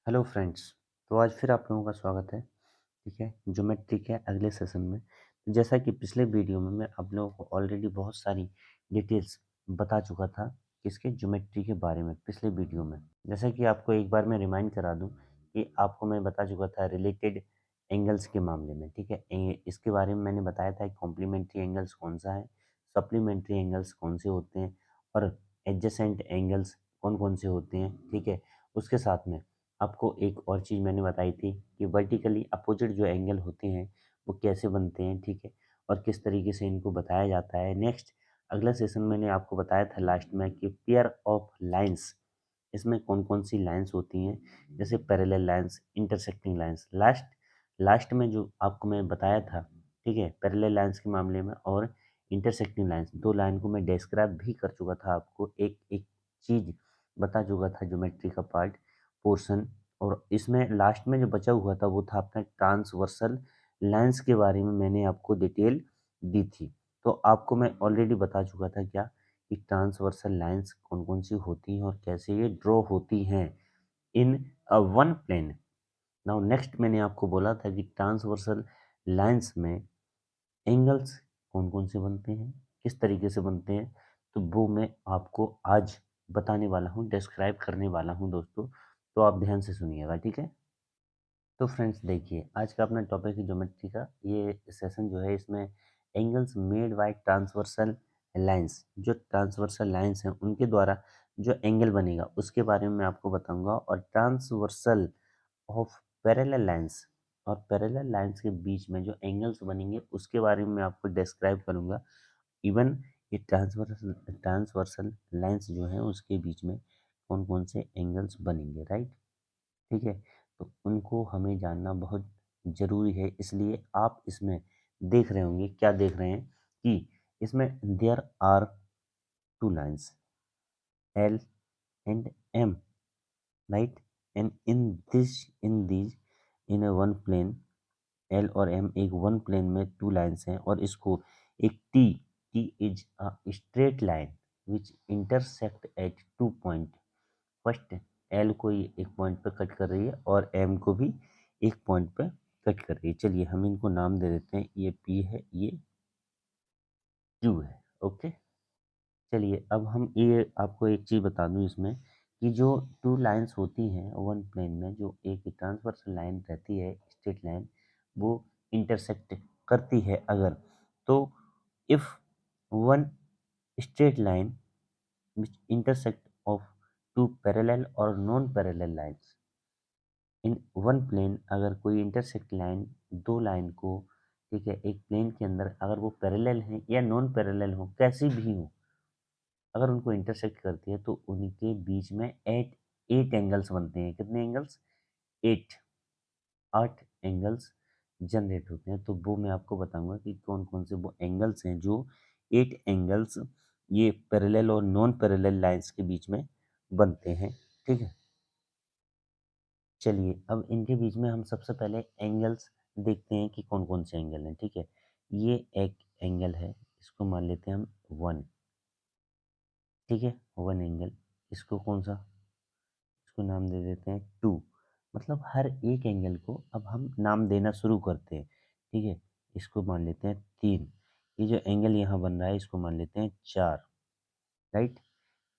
Hello friends. तो आज फिर आप लोगों का स्वागत है। ठीक है, ज्योमेट्री के अगले सेशन में। तो जैसा कि पिछले वीडियो में मैं आप लोगों को ऑलरेडी बहुत सारी डिटेल्स बता चुका था किसके ज्योमेट्री के बारे में पिछले वीडियो में। जैसा कि आपको एक बार मैं रिमाइंड करा दूं कि आपको मैं बता चुका था रिलेटेड एंगल्स के मामले में। ठीक है, इसके बारे में मैंने बताया था कॉम्प्लीमेंट्री एंगल्स कौन सा है, सप्लीमेंट्री एंगल्स कौन से होते हैं और एडजेसेंट एंगल्स कौन कौन से होते हैं। ठीक है, उसके साथ में आपको एक और चीज़ मैंने बताई थी कि वर्टिकली अपोजिट जो एंगल होते हैं वो कैसे बनते हैं। ठीक है, और किस तरीके से इनको बताया जाता है। नेक्स्ट अगला सेशन मैंने आपको बताया था लास्ट में कि पेयर ऑफ लाइंस, इसमें कौन कौन सी लाइंस होती हैं, जैसे parallel lines, intersecting lines. Last last में जो आपको मैं बताया था, ठीक है, पैरेलल लाइंस के मामले में और इंटरसेक्टिंग लाइंस, दो लाइन को मैं डिस्क्राइब भी कर चुका था, आपको एक एक चीज़ बता चुका था ज्योमेट्री का पार्ट पोर्शन। और इसमें लास्ट में जो बचा हुआ था वो था अपना ट्रांसवर्सल लाइंस के बारे में मैंने आपको डिटेल दी थी। तो आपको मैं ऑलरेडी बता चुका था क्या कि ट्रांसवर्सल लाइंस कौन कौन सी होती हैं और कैसे ये ड्रॉ होती हैं in one plane. Now next मैंने आपको बोला था कि ट्रांसवर्सल लाइंस में एंगल्स कौन कौन से बनते हैं, किस तरीके से बनते हैं, तो वो मैं आपको आज बताने वाला हूँ, डिस्क्राइब करने वाला हूँ दोस्तों। तो आप ध्यान से सुनिएगा, ठीक है। तो फ्रेंड्स देखिए, आज का अपना टॉपिक है ज्योमेट्री का। ये सेशन जो है इसमें angles made by transversal lines, जो ट्रांसवर्सल लाइंस हैं उनके द्वारा जो एंगल बनेगा उसके बारे में मैं आपको बताऊंगा। और ट्रांसवर्सल ऑफ पैरेलल लाइंस और पैरेलल लाइंस के बीच में जो एंगल्स बनेंगे उसके बारे में मैं आपको डिस्क्राइब करूंगा। इवन ये ट्रांसवर्सल ट्रांसवर्सल लाइंस जो है उसके बीच में कौन कौन से एंगल्स बनेंगे, राइट। ठीक है, तो उनको हमें जानना बहुत ज़रूरी है। इसलिए आप इसमें देख रहे होंगे, क्या देख रहे हैं कि इसमें there are two lines L and M, right. And in in a one plane, L और एम एक वन प्लेन में टू लाइंस हैं। और इसको एक T, T is a straight line which intersect at two point. First L को ये एक पॉइंट पे कट कर रही है और एम को भी एक पॉइंट पे कट कर रही है। चलिए हम इनको नाम दे देते हैं, ये पी है, ये क्यू है। ओके, चलिए अब हम ये आपको एक चीज़ बता दूं इसमें कि जो टू लाइंस होती हैं वन प्लेन में, जो एक ट्रांसवर्सल लाइन रहती है स्ट्रेट लाइन, वो इंटरसेक्ट करती है अगर, तो if one straight line which intersect of two parallel और non parallel lines in one plane, अगर कोई इंटरसेक्ट लाइन दो लाइन को, ठीक है, एक प्लेन के अंदर अगर वो पैरेलल है या नॉन पैरेलल हो, कैसी भी हो, अगर उनको इंटरसेक्ट करती है तो उनके बीच में एट एट एंगल्स बनते हैं। कितने एंगल्स? एट, आठ एंगल्स जनरेट होते हैं। तो वो मैं आपको बताऊंगा कि कौन कौन से वो एंगल्स हैं जो एट एंगल्स ये पैरेलल और नॉन पैरेलल लाइंस के बीच में बनते हैं। ठीक है, चलिए अब इनके बीच में हम सबसे पहले एंगल्स देखते हैं कि कौन कौन से एंगल हैं। ठीक है, ये एक एंगल है, इसको मान लेते हैं हम वन। ठीक है, वन एंगल, इसको कौन सा, इसको नाम दे देते हैं टू। मतलब हर एक एंगल को अब हम नाम देना शुरू करते हैं। ठीक है, इसको मान लेते हैं तीन। ये जो एंगल यहाँ बन रहा है इसको मान लेते हैं चार, राइट।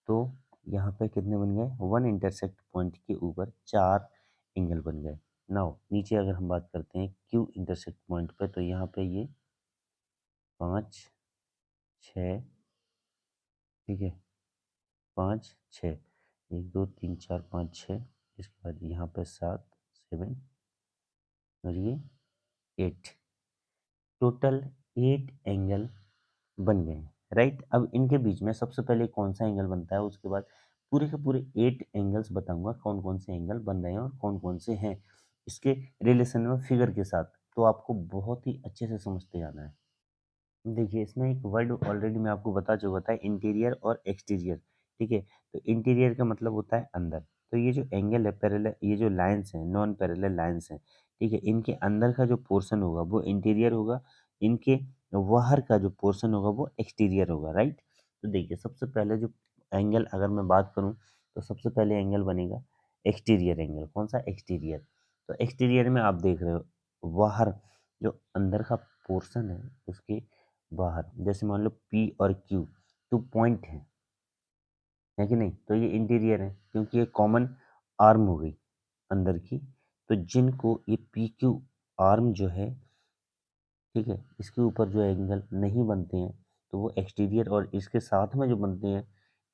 तो यहाँ पे कितने बन गए? वन इंटरसेक्ट पॉइंट के ऊपर चार एंगल बन गए। नाउ नीचे अगर हम बात करते हैं क्यू इंटरसेक्ट पॉइंट पे, तो यहाँ पे ये पाँच, छः, ठीक है, पाँच छः, एक दो तीन चार पाँच छः, इसके बाद यहाँ पे सात, सेवन, और ये एट, टोटल एट एंगल बन गए हैं, राइट। अब इनके बीच में सबसे पहले कौन सा एंगल बनता है, उसके बाद पूरे के पूरे एट एंगल्स बताऊंगा कौन कौन से एंगल बन रहे हैं और कौन कौन से हैं इसके रिलेशन में फिगर के साथ। तो आपको बहुत ही अच्छे से समझते जाना है। देखिए इसमें एक वर्ड ऑलरेडी मैं आपको बता चुका था, इंटीरियर और एक्सटीरियर। ठीक है, तो इंटीरियर का मतलब होता है अंदर। तो ये जो एंगल है पैरेलल, ये जो लाइंस हैं नॉन पैरेलल लाइंस हैं, ठीक है, इनके अंदर का जो पोर्शन होगा वो इंटीरियर होगा, इनके बाहर का जो पोर्शन होगा वो एक्सटीरियर होगा, राइट। तो देखिए सबसे पहले जो एंगल अगर मैं बात करूँ तो सबसे पहले एंगल बनेगा एक्सटीरियर एंगल। कौन सा? एक्सटीरियर। तो एक्सटीरियर में आप देख रहे हो बाहर जो अंदर का पोर्शन है उसके बाहर, जैसे मान लो पी और क्यू तो पॉइंट है कि नहीं, तो ये इंटीरियर है क्योंकि ये कॉमन आर्म हो गई अंदर की। तो जिनको ये पी क्यू आर्म जो है, ठीक है, इसके ऊपर जो एंगल नहीं बनते हैं तो वो एक्सटीरियर, और इसके साथ में जो बनते हैं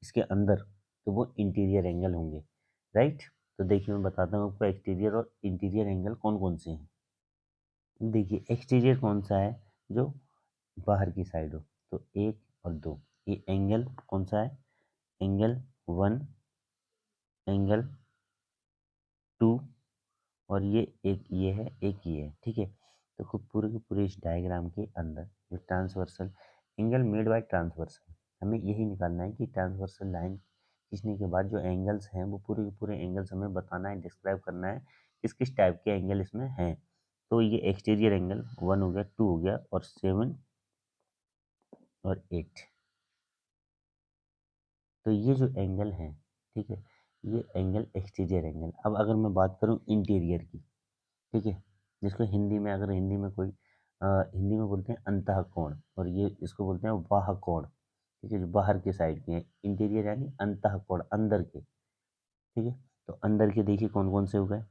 इसके अंदर तो वो इंटीरियर एंगल होंगे। राइट। तो देखिए मैं बताता हूँ आपको एक्सटीरियर और इंटीरियर एंगल कौन कौन से हैं। देखिए एक्सटीरियर कौन सा है? जो बाहर की साइड हो। तो एक और दो, ये एंगल कौन सा है? एंगल 1, एंगल 2, और ये एक ये है, एक ये है। ठीक है। तो खूब पूरे के पूरे इस डायग्राम के अंदर जो transversal angle made by transversal, हमें यही निकालना है कि ट्रांसवर्सल लाइन खींचने के बाद जो एंगल्स हैं वो पूरे के पूरे एंगल्स हमें बताना है, डिस्क्राइब करना है किस किस टाइप के एंगल इसमें हैं। तो ये एक्सटीरियर एंगल 1 हो गया, 2 हो गया, और 7 और 8। तो ये जो एंगल है, ठीक है, ये एंगल एक्सटीरियर एंगल। अब अगर मैं बात करूँ इंटीरियर की, ठीक है, जिसको हिंदी में, अगर हिंदी में कोई हिंदी में बोलते हैं अंतः कोण, और ये इसको बोलते हैं बाह कोण। ठीक है, जो बाहर के साइड के हैं। इंटीरियर यानी अंतः कोण, अंदर के। ठीक है। तो अंदर के देखिए कौन कौन से हो गए?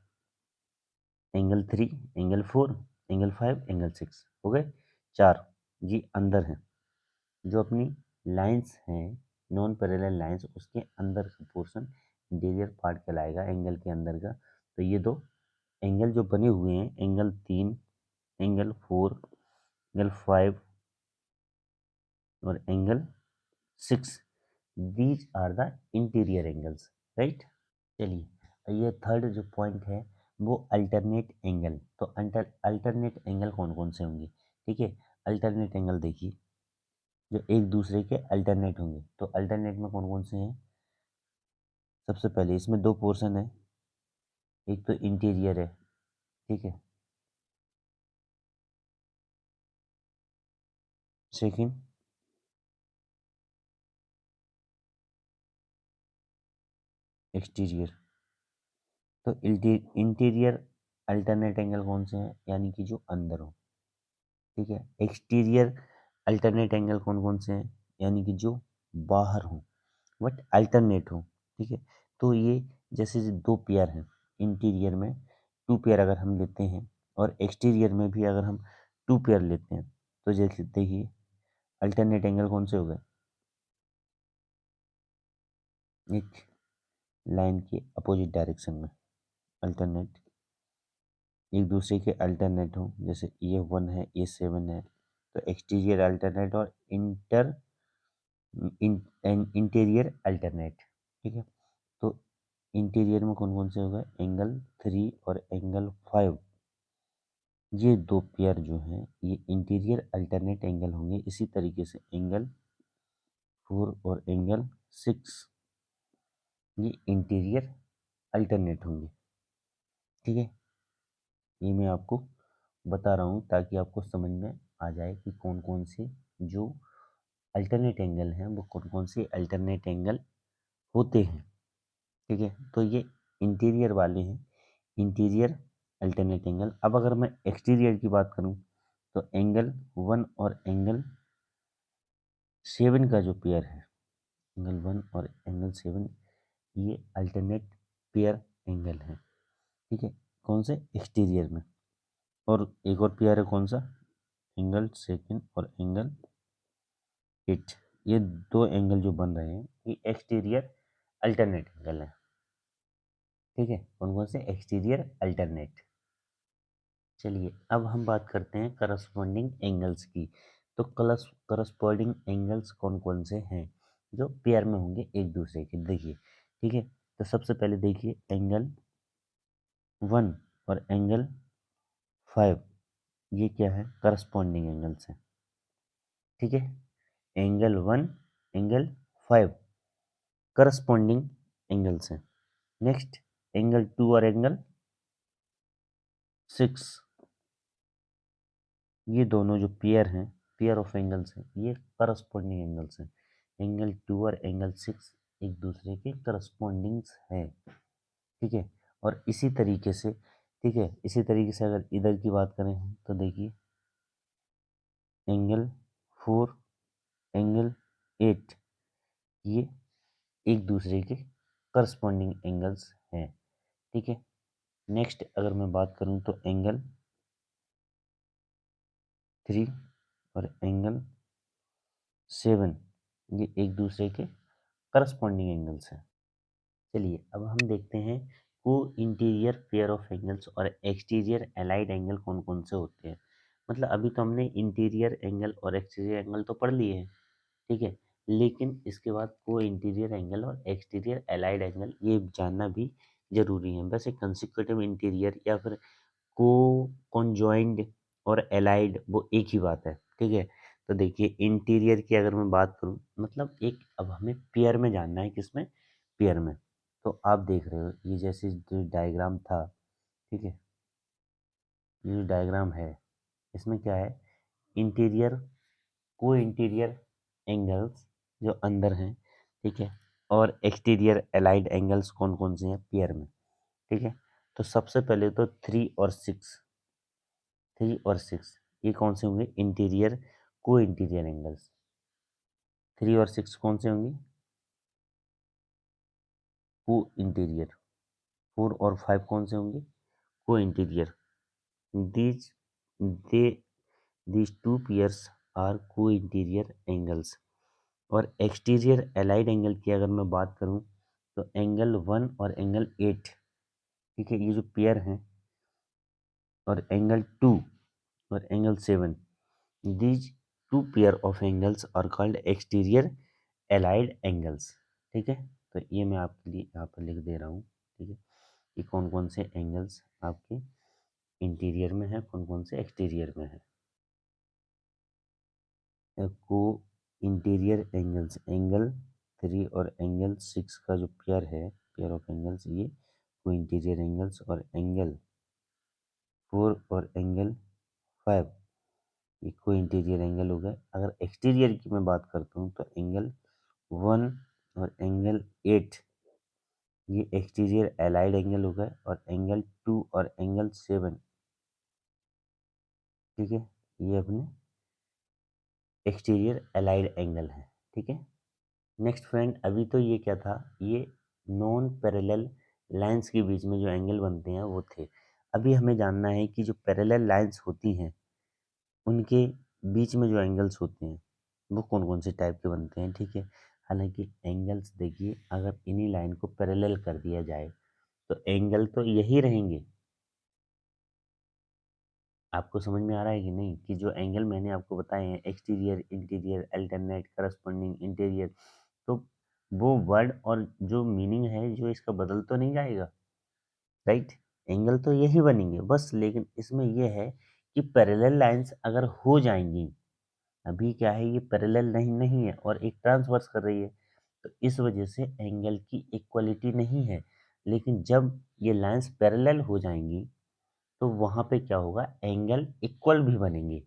एंगल 3, एंगल 4, एंगल 5, एंगल 6 हो गए, 4। ये अंदर है। जो अपनी लाइंस हैं, नॉन पैरेलल लाइंस, उसके अंदर का पोर्शन इंटीरियर पार्ट कहलाएगा एंगल के अंदर का। तो ये दो एंगल जो बने हुए हैं, एंगल 3, एंगल 4, एंगल 5 और angle 6, these are the interior angles. Right. चलिए ये थर्ड जो पॉइंट है वो अल्टरनेट एंगल। तो अल्टरनेट एंगल कौन कौन से होंगे? ठीक है। अल्टरनेट एंगल देखिए जो एक दूसरे के अल्टरनेट होंगे। तो अल्टरनेट में कौन कौन से हैं? सबसे पहले इसमें दो पोर्शन है, एक तो इंटीरियर है, ठीक है, सेकंड एक्सटीरियर। तो इंटीरियर अल्टरनेट एंगल कौन से हैं? यानी कि जो अंदर हो। ठीक है। एक्सटीरियर अल्टरनेट एंगल कौन कौन से हैं? यानी कि जो बाहर हो, बट अल्टरनेट हो। ठीक है। तो ये जैसे दो पेयर हैं, इंटीरियर में 2 पेयर अगर हम लेते हैं और एक्सटीरियर में भी अगर हम 2 पेयर लेते हैं, तो जैसे देखिए अल्टरनेट एंगल कौन से हो गए? एक लाइन के अपोजिट डायरेक्शन में अल्टरनेट, एक दूसरे के अल्टरनेट हो, जैसे ये 1 है, ये 7 है, तो एक्सटीरियर अल्टरनेट और इंटीरियर अल्टरनेट। ठीक है। तो इंटीरियर में कौन कौन से हो गए? एंगल 3 और एंगल 5। ये दो पेयर जो हैं ये इंटीरियर अल्टरनेट एंगल होंगे। इसी तरीके से एंगल 4 और एंगल 6 ये इंटीरियर अल्टरनेट होंगे। ठीक है। ये मैं आपको बता रहा हूँ ताकि आपको समझ में आ जाए कि कौन कौन से जो अल्टरनेट एंगल हैं वो कौन कौन से अल्टरनेट एंगल होते हैं। ठीक है। तो ये इंटीरियर वाले हैं, इंटीरियर अल्टरनेट एंगल। अब अगर मैं एक्सटीरियर की बात करूं तो एंगल 1 और एंगल 7 का जो पेयर है, एंगल 1 और एंगल 7, ये अल्टरनेट पेयर एंगल है। ठीक है। कौन से? एक्सटीरियर में। और एक और पेयर है कौन सा? एंगल 2 और एंगल 8। ये दो एंगल जो बन रहे हैं ये एक्सटीरियर अल्टरनेट एंगल है। ठीक है। कौन कौन से? Exterior alternate. चलिए अब हम बात करते हैं करस्पॉन्डिंग एंगल्स की। तो करस्पॉन्डिंग एंगल्स कौन कौन से हैं जो पेयर में होंगे एक दूसरे के? देखिए, ठीक है, तो सबसे पहले देखिए एंगल 1 और एंगल 5, ये क्या है? करस्पॉन्डिंग एंगल्स हैं। ठीक है। एंगल 1, एंगल 5 करस्पॉन्डिंग एंगल्स हैं। नेक्स्ट एंगल 2 और एंगल 6, ये दोनों जो पेयर हैं, पेयर ऑफ एंगल्स हैं, ये करस्पॉन्डिंग एंगल्स हैं। एंगल 2 और एंगल 6 एक दूसरे के करस्पॉन्डिंग्स हैं। ठीक है। और इसी तरीके से, ठीक है, इसी तरीके से अगर इधर की बात करें हम तो देखिए एंगल 4, एंगल 8, ये एक दूसरे के करस्पॉन्डिंग एंगल्स हैं, ठीक है। नेक्स्ट अगर मैं बात करूं तो एंगल 3 और एंगल 7, ये एक दूसरे के करस्पॉन्डिंग एंगल्स हैं। चलिए अब हम देखते हैं को इंटीरियर पेयर ऑफ एंगल्स और एक्सटीरियर एलाइड एंगल कौन कौन से होते हैं। मतलब अभी तो हमने इंटीरियर एंगल और एक्सटीरियर एंगल तो पढ़ लिए हैं, ठीक है, लेकिन इसके बाद को इंटीरियर एंगल और एक्सटीरियर एलाइड एंगल ये जानना भी जरूरी है। वैसे कंसेक्यूटिव इंटीरियर या फिर को कॉन्जॉइंड और एलाइड वो एक ही बात है, ठीक है। तो देखिए इंटीरियर की अगर मैं बात करूं, मतलब एक अब हमें पेयर में जानना है, किसमें, पेयर में। तो आप देख रहे हो ये जैसे जो डायग्राम था, ठीक है, ये जो डायग्राम है इसमें क्या है, इंटीरियर को इंटीरियर एंगल्स जो अंदर हैं, ठीक है, और एक्सटीरियर एलाइड एंगल्स कौन कौन से हैं पेयर में, ठीक है। तो सबसे पहले तो 3 और 6 ये कौन से होंगे, इंटीरियर को इंटीरियर एंगल्स। 3 और 6 कौन से होंगे, को इंटीरियर। 4 और 5 कौन से होंगे, co-interior. These they these two pairs are co-interior angles. और एक्सटीरियर एलाइड एंगल की अगर मैं बात करूं तो एंगल 1 और एंगल 8, ठीक है, ये जो पेयर हैं, और एंगल 2 और angle 7, these two pair of angles are called exterior allied angles, ठीक है। तो ये मैं आपके लिए यहाँ पर लिख दे रहा हूँ, ठीक है, कि कौन कौन से एंगल्स आपके इंटीरियर में है, कौन कौन से एक्सटीरियर में है। को इंटीरियर एंगल्स, एंगल 3 और एंगल 6 का जो पेयर है, पेयर ऑफ एंगल्स, ये को इंटीरियर एंगल्स। और एंगल 4 और एंगल 5 ये को इंटीरियर एंगल हो गए। अगर एक्सटीरियर की मैं बात करता हूँ तो एंगल 1 और एंगल 8 ये एक्सटीरियर एलाइड एंगल हो गए। और एंगल 2 और एंगल 7, ठीक है, ये अपने एक्सटीरियर एलाइड एंगल है, ठीक है। नेक्स्ट फ्रेंड, अभी तो ये क्या था, ये नॉन पैरेलल लाइंस के बीच में जो एंगल बनते हैं वो थे। अभी हमें जानना है कि जो पैरेलल लाइंस होती हैं उनके बीच में जो एंगल्स होते हैं वो कौन कौन से टाइप के बनते हैं, ठीक है। हालांकि एंगल्स देखिए, अगर इन्हीं लाइन को पैरेलल कर दिया जाए तो एंगल तो यही रहेंगे। आपको समझ में आ रहा है कि नहीं, कि जो एंगल मैंने आपको बताए हैं, exterior, interior, alternate, corresponding, interior, तो वो वर्ड और जो मीनिंग है जो इसका बदल तो नहीं जाएगा, राइट। एंगल तो यही बनेंगे बस, लेकिन इसमें यह है कि पैरेलल लाइंस अगर हो जाएंगी, अभी क्या है ये पैरेलल नहीं नहीं है और एक ट्रांसवर्स कर रही है, तो इस वजह से एंगल की इक्वलिटी नहीं है। लेकिन जब ये लाइंस पैरेलल हो जाएंगी तो वहाँ पे क्या होगा, एंगल इक्वल भी बनेंगे।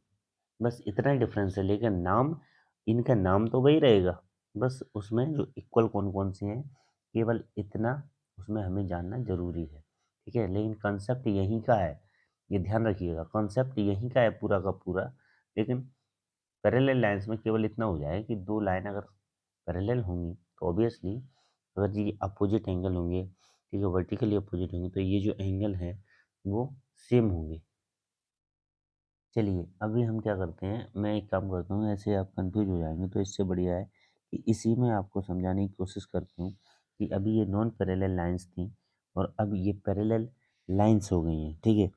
बस इतना ही डिफरेंस है, लेकिन नाम, इनका नाम तो वही रहेगा। बस उसमें जो इक्वल कौन कौन से हैं, केवल इतना उसमें हमें जानना जरूरी है, ठीक है। लेकिन कॉन्सेप्ट यहीं का है, ये ध्यान रखिएगा, कॉन्सेप्ट यहीं का है पूरा का पूरा। लेकिन पैरेलल लाइंस में केवल इतना हो जाए कि दो लाइन अगर पैरेलल होंगी तो ऑब्वियसली अगर ये अपोजिट एंगल होंगे, ठीक है, वर्टिकली अपोजिट होंगे, तो ये जो एंगल है वो सेम होंगे। चलिए अभी हम क्या करते हैं, मैं एक काम करता हूँ, ऐसे आप कंफ्यूज हो जाएंगे तो इससे बढ़िया है कि इसी में आपको समझाने की कोशिश करता हूँ कि अभी ये नॉन पैरेलल लाइंस थी और अब ये पैरेलल लाइंस हो गई हैं, ठीक है।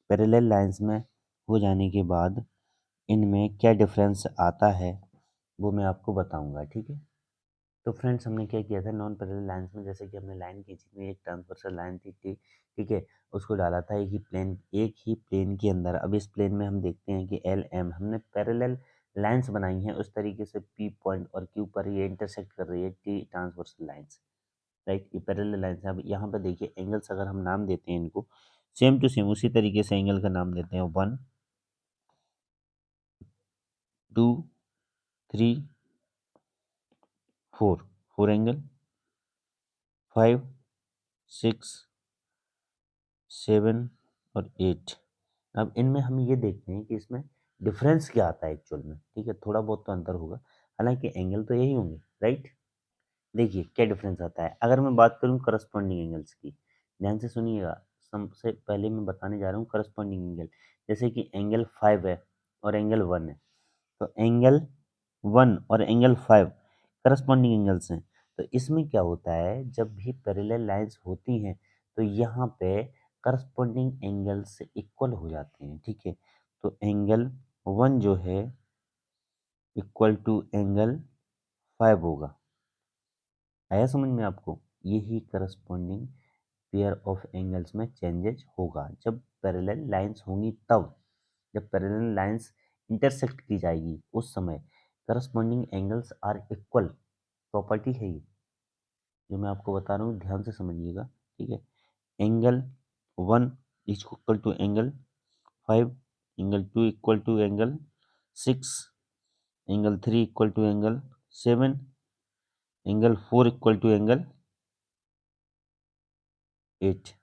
पैरेलल लाइंस में हो जाने के बाद इनमें क्या डिफरेंस आता है वो मैं आपको बताऊंगा, ठीक है। तो फ्रेंड्स हमने क्या किया था, नॉन पैरेलल लाइंस में जैसे कि हमने लाइन खींची थी, एक ट्रांसवर्सल लाइन थी, ठीक है, उसको डाला था एक ही प्लेन के अंदर। अब इस प्लेन में हम देखते हैं कि एल एम हमने पैरेलल लाइंस बनाई हैं, उस तरीके से पी पॉइंट और क्यू पर ये इंटरसेक्ट कर रही है टी ट्रांसवर्सल लाइंस, राइट, ये पैरेलल लाइंस है। अब यहाँ पर देखिए एंगल्स अगर हम नाम देते हैं इनको सेम टू सेम उसी तरीके से एंगल का नाम देते हैं 1, 2, 3, 4, 4 एंगल, 5, 6, 7 और 8। अब इनमें हम ये देखते हैं कि इसमें डिफरेंस क्या आता है एक्चुअल में। ठीक है, थोड़ा बहुत तो अंतर होगा, हालांकि एंगल तो यही होंगे, राइट। देखिए क्या डिफरेंस आता है। अगर मैं बात करूं करस्पॉन्डिंग एंगल्स की, ध्यान से सुनिएगा। सबसे पहले मैं बताने जा रहा हूँ करस्पॉन्डिंग एंगल। जैसे कि एंगल 5 है और एंगल 1 है, तो एंगल 1 और एंगल 5 करस्पॉन्डिंग एंगल्स हैं। तो इसमें क्या होता है, जब भी पैरेलल लाइंस होती हैं तो यहाँ पे करस्पॉन्डिंग एंगल्स इक्वल हो जाते हैं। ठीक है, तो एंगल 1 जो है इक्वल टू एंगल 5 होगा। आया समझ में आपको? यही करस्पॉन्डिंग पेयर ऑफ एंगल्स में चेंजेस होगा जब पैरेलल लाइंस होंगी तब। जब पैरेलल लाइंस इंटरसेक्ट की जाएगी उस समय corresponding angles are equal. Property है ये जो मैं आपको बता रहा हूँ, ध्यान से समझिएगा। ठीक है, angle 1 is equal to angle 5, angle 2 equal to angle 6, angle 3 equal to angle 7, angle 4 equal to angle 8।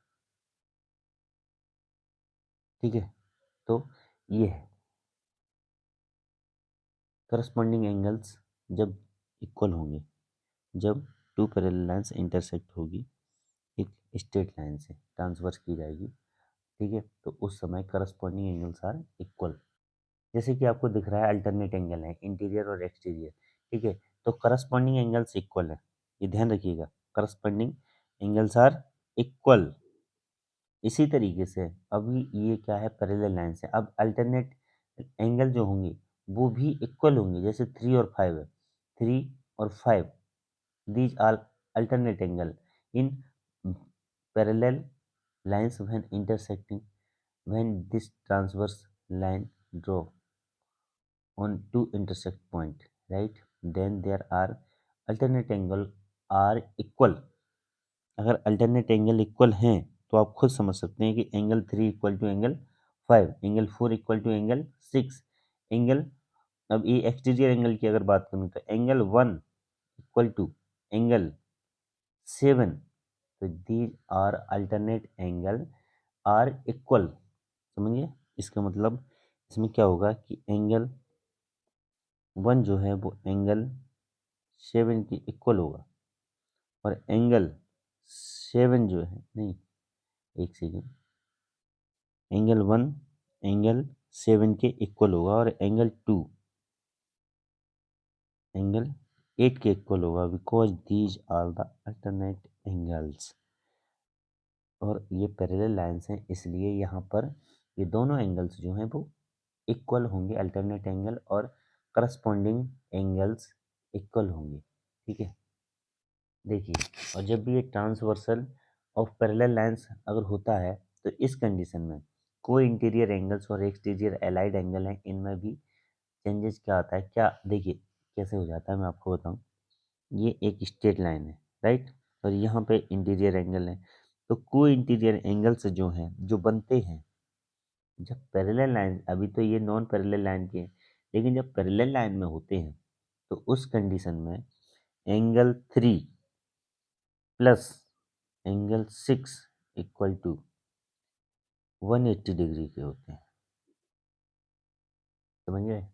ठीक है, तो ये है करस्पॉन्डिंग एंगल्स जब इक्वल होंगे, जब टू पैरेलल लाइंस इंटरसेक्ट होगी एक स्ट्रेट लाइन से ट्रांसवर्स की जाएगी। ठीक है, तो उस समय करस्पॉन्डिंग एंगल्स आर इक्वल। जैसे कि आपको दिख रहा है अल्टरनेट एंगल है इंटीरियर और एक्सटीरियर। ठीक है, तो करस्पॉन्डिंग एंगल्स इक्वल है, ये ध्यान रखिएगा। Corresponding angles are equal. इसी तरीके से अभी ये क्या है, पैरेलल लाइन से। अब अल्टरनेट एंगल जो होंगे वो भी इक्वल होंगे। जैसे 3 और 5 है, 3 और 5 these are alternate angle in parallel lines when intersecting, when this transverse line draw on two intersect point, right, then there are alternate angle are equal। अगर अल्टरनेट एंगल इक्वल हैं तो आप खुद समझ सकते हैं कि angle 3 equal to angle 5, angle 4 equal to angle 6, angle, अब ये एक्सटीरियर एंगल की अगर बात करूँ तो एंगल 1 इक्वल टू एंगल 7। तो these are alternate angle are equal. समझिए, इसका मतलब इसमें क्या होगा कि एंगल 1 जो है वो एंगल 7 की इक्वल होगा, और एंगल 7 जो है, नहीं, एक सेकेंड, एंगल 1 एंगल 7 के इक्वल होगा, और एंगल 2 एंगल 8 के इक्वल होगा, because these are the alternate angles. और ये पैरेलल लाइंस हैं, इसलिए यहाँ पर ये दोनों एंगल्स जो हैं वो इक्वल होंगे। अल्टरनेट एंगल और करस्पॉन्डिंग एंगल्स इक्वल होंगे। ठीक है, देखिए, और जब भी ये ट्रांसवर्सल ऑफ पैरेलल लाइंस अगर होता है तो इस कंडीशन में कोई इंटीरियर एंगल्स और एक्सटीरियर एलाइड एंगल हैं, इनमें भी चेंजेस क्या आता है, क्या देखिए कैसे हो जाता है, मैं आपको बताऊं। ये एक स्ट्रेट लाइन है, राइट, और यहाँ पे इंटीरियर एंगल है। तो को इंटीरियर एंगल्स जो हैं, जो बनते हैं जब पैरेलल लाइन, अभी तो ये नॉन पैरेलल लाइन के हैं, लेकिन जब पैरेलल लाइन में होते हैं तो उस कंडीशन में angle 3 plus angle 6 equal to 180 degree के होते हैं। समझ गए?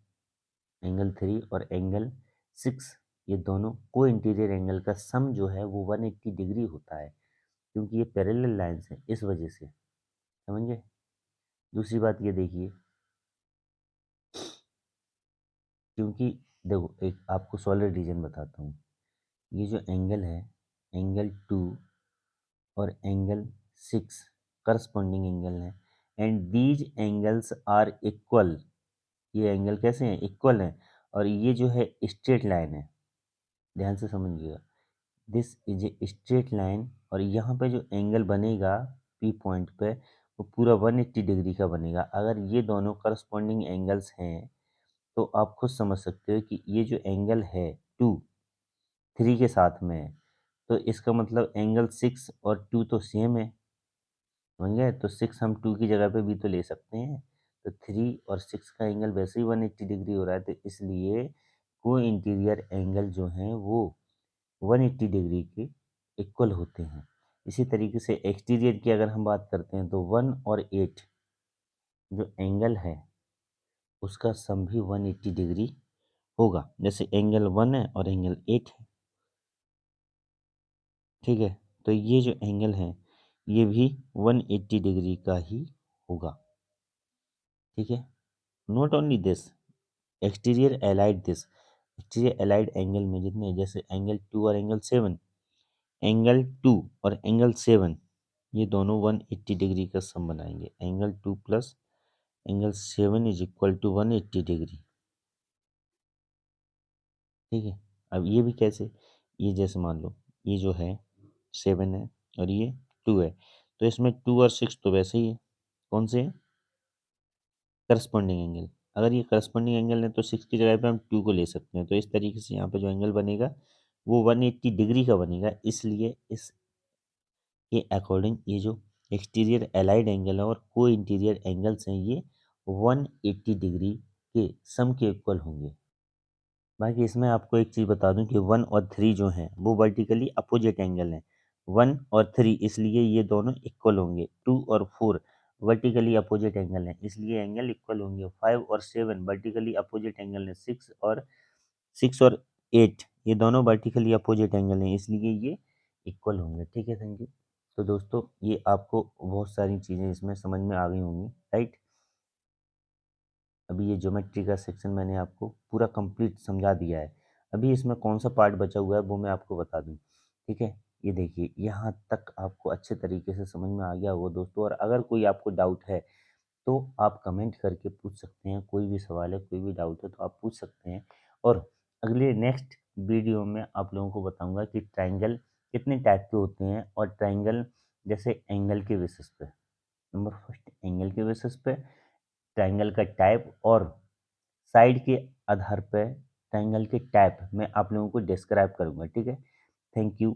एंगल 3 और एंगल 6 ये दोनों को इंटीरियर एंगल का सम जो है वो 180 डिग्री होता है, क्योंकि ये पैरेलल लाइंस है, इस वजह से। समझ गए? दूसरी बात ये देखिए, क्योंकि देखो एक आपको सॉलिड रीजन बताता हूँ। ये जो एंगल है, एंगल 2 और एंगल 6 करस्पॉन्डिंग एंगल है, and these angles are equal. ये एंगल कैसे हैं? इक्वल हैं, और ये जो है स्ट्रेट लाइन है, ध्यान से समझिएगा। This is a straight line, और यहाँ पे जो एंगल बनेगा पी पॉइंट पे वो पूरा 180 डिग्री का बनेगा। अगर ये दोनों करस्पॉन्डिंग एंगल्स हैं तो आप खुद समझ सकते हो कि ये जो एंगल है 2 3 के साथ में है, तो इसका मतलब एंगल 6 और 2 तो सेम है। समझ गए? तो 6 हम 2 की जगह पे भी तो ले सकते हैं। तो 3 और 6 का एंगल वैसे ही 180 डिग्री हो रहा है, तो इसलिए को इंटीरियर एंगल जो हैं वो 180 डिग्री के इक्वल होते हैं। इसी तरीके से एक्सटीरियर की अगर हम बात करते हैं तो 1 और 8 जो एंगल है उसका सम भी 180 डिग्री होगा। जैसे एंगल 1 है और एंगल 8 है, ठीक है। तो ये जो एंगल है ये भी 180 डिग्री का ही होगा, ठीक है। Not only this, exterior allied this, exterior allied angle में जितने, जैसे एंगल 2 और एंगल 7, एंगल 2 और एंगल 7 ये दोनों 180 डिग्री का सम बनाएंगे। Angle 2 plus angle 7 is equal to 180 degree, ठीक है। अब ये भी कैसे, ये जैसे मान लो ये जो है 7 है और ये 2 है, तो इसमें 2 और 6 तो वैसे ही है, कौन से है, करस्पॉन्डिंग एंगल। अगर ये करस्पॉन्डिंग एंगल है तो 6 की जगह पे हम 2 को ले सकते हैं। तो इस तरीके से यहाँ पे जो एंगल बनेगा वो 180 डिग्री का बनेगा। इसलिए इसके अकॉर्डिंग ये जो एक्सटीरियर एलाइड एंगल है और को इंटीरियर एंगल्स हैं ये 180 डिग्री के सम के इक्वल होंगे। बाकी इसमें आपको एक चीज़ बता दूं कि 1 और 3 जो हैं वो वर्टिकली अपोजिट एंगल हैं। 1 और 3 इसलिए ये दोनों इक्वल होंगे। 2 और 4 वर्टिकली अपोजिट एंगल हैं इसलिए एंगल इक्वल होंगे। 5 और 7 वर्टिकली अपोजिट एंगल हैं। 6 और 8 ये दोनों वर्टिकली अपोजिट एंगल हैं इसलिए ये इक्वल होंगे, ठीक है। Thank you. तो दोस्तों ये आपको बहुत सारी चीज़ें इसमें समझ में आ गई होंगी, राइट। अभी ये ज्योमेट्री का सेक्शन मैंने आपको पूरा कंप्लीट समझा दिया है। अभी इसमें कौन सा पार्ट बचा हुआ है वो मैं आपको बता दूं, ठीक है। ये देखिए यहाँ तक आपको अच्छे तरीके से समझ में आ गया होगा दोस्तों। और अगर कोई आपको डाउट है तो आप कमेंट करके पूछ सकते हैं। कोई भी सवाल है, कोई भी डाउट है तो आप पूछ सकते हैं। और अगले नेक्स्ट वीडियो में आप लोगों को बताऊंगा कि ट्राइंगल कितने टाइप के होते हैं और ट्राइंगल जैसे एंगल के बेसिस पे, नंबर फर्स्ट एंगल के बेसिस पे, ट्राइंगल का टाइप और साइड के आधार पर ट्राइंगल के टाइप मैं आप लोगों को डिस्क्राइब करूंगा, ठीक है। Thank you.